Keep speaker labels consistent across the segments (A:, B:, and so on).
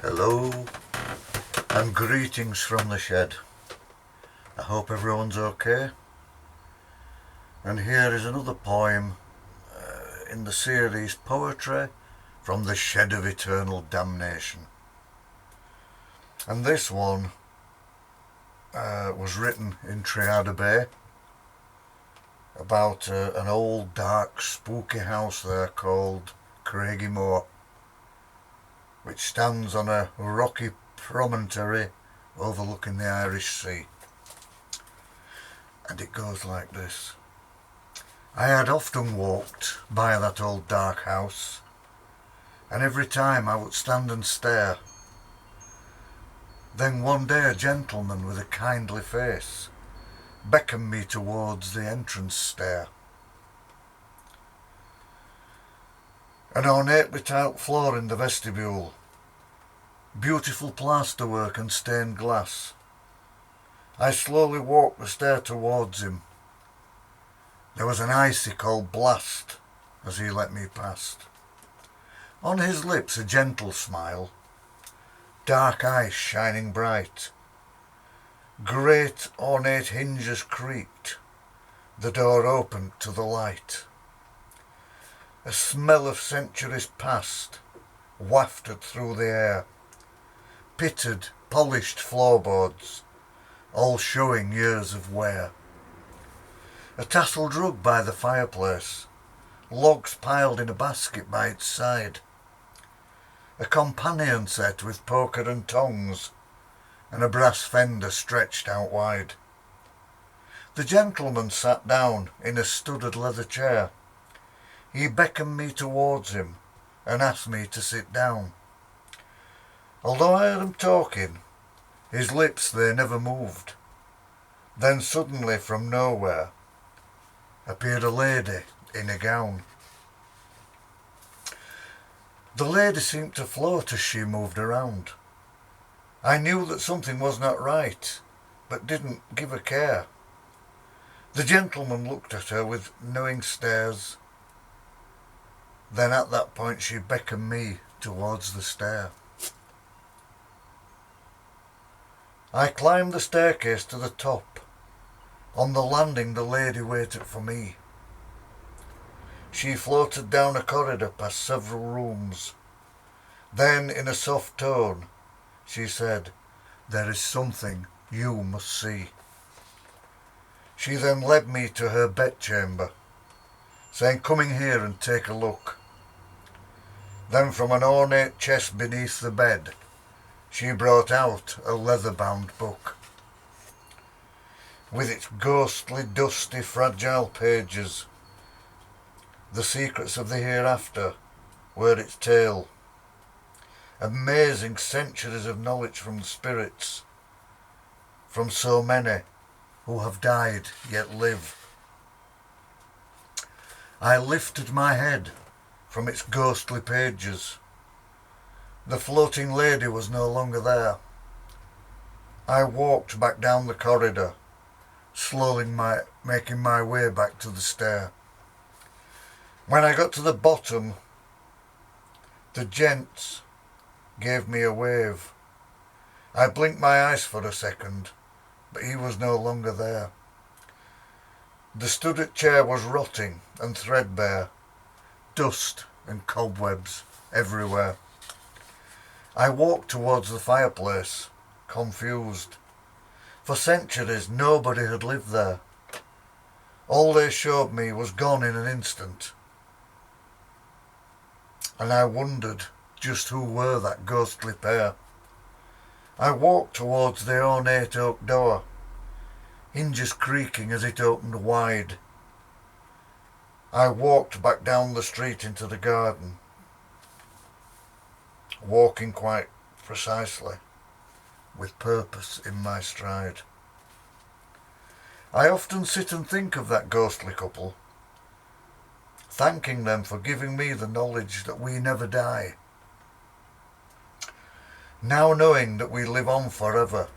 A: Hello and greetings from the shed. I hope everyone's okay. And here is another poem in the series Poetry from the Shed of Eternal Damnation. And this one was written in Trearddur Bay about an old dark spooky house there called Craig Y Mor, which stands on a rocky promontory overlooking the Irish Sea. And it goes like this. I had often walked by that old dark house, and every time I would stand and stare. Then one day a gentleman with a kindly face beckoned me towards the entrance stair. An ornately tiled floor in the vestibule, beautiful plasterwork and stained glass. I slowly walked the stair towards him. There was an icy cold blast as he let me past. On his lips a gentle smile, dark eyes shining bright. Great ornate hinges creaked, the door opened to the light. A smell of centuries past wafted through the air, pitted, polished floorboards, all showing years of wear. A tasselled rug by the fireplace, logs piled in a basket by its side. A companion set with poker and tongs, and a brass fender stretched out wide. The gentleman sat down in a studded leather chair. He beckoned me towards him and asked me to sit down. Although I heard him talking, his lips they never moved. Then suddenly from nowhere appeared a lady in a gown. The lady seemed to float as she moved around. I knew that something was not right, but didn't give a care. The gentleman looked at her with knowing stares. Then at that point she beckoned me towards the stair. I climbed the staircase to the top. On the landing the lady waited for me. She floated down a corridor past several rooms. Then in a soft tone she said, "There is something you must see." She then led me to her bedchamber, saying, "Come in here and take a look." Then from an ornate chest beneath the bed she brought out a leather-bound book. With its ghostly, dusty, fragile pages, the secrets of the hereafter were its tale. Amazing centuries of knowledge from the spirits, from so many who have died yet live. I lifted my head from its ghostly pages. The floating lady was no longer there. I walked back down the corridor, slowly making my way back to the stair. When I got to the bottom, the gents gave me a wave. I blinked my eyes for a second, but he was no longer there. The studded chair was rotting and threadbare, dust and cobwebs everywhere. I walked towards the fireplace, confused. For centuries nobody had lived there. All they showed me was gone in an instant. And I wondered just who were that ghostly pair. I walked towards the ornate oak door, hinges creaking as it opened wide. I walked back down the street into the garden, walking quite precisely, with purpose in my stride. I often sit and think of that ghostly couple, thanking them for giving me the knowledge that we never die. Now knowing that we live on forever,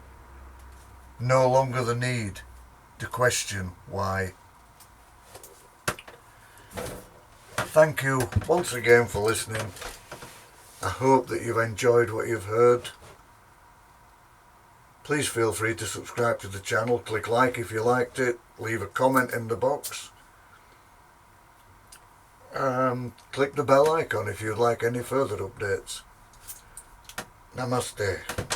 A: no longer the need to question why. Thank you once again for listening. I hope that you've enjoyed what you've heard. Please feel free to subscribe to the channel, click like if you liked it, leave a comment in the box. Click the bell icon if you'd like any further updates. Namaste.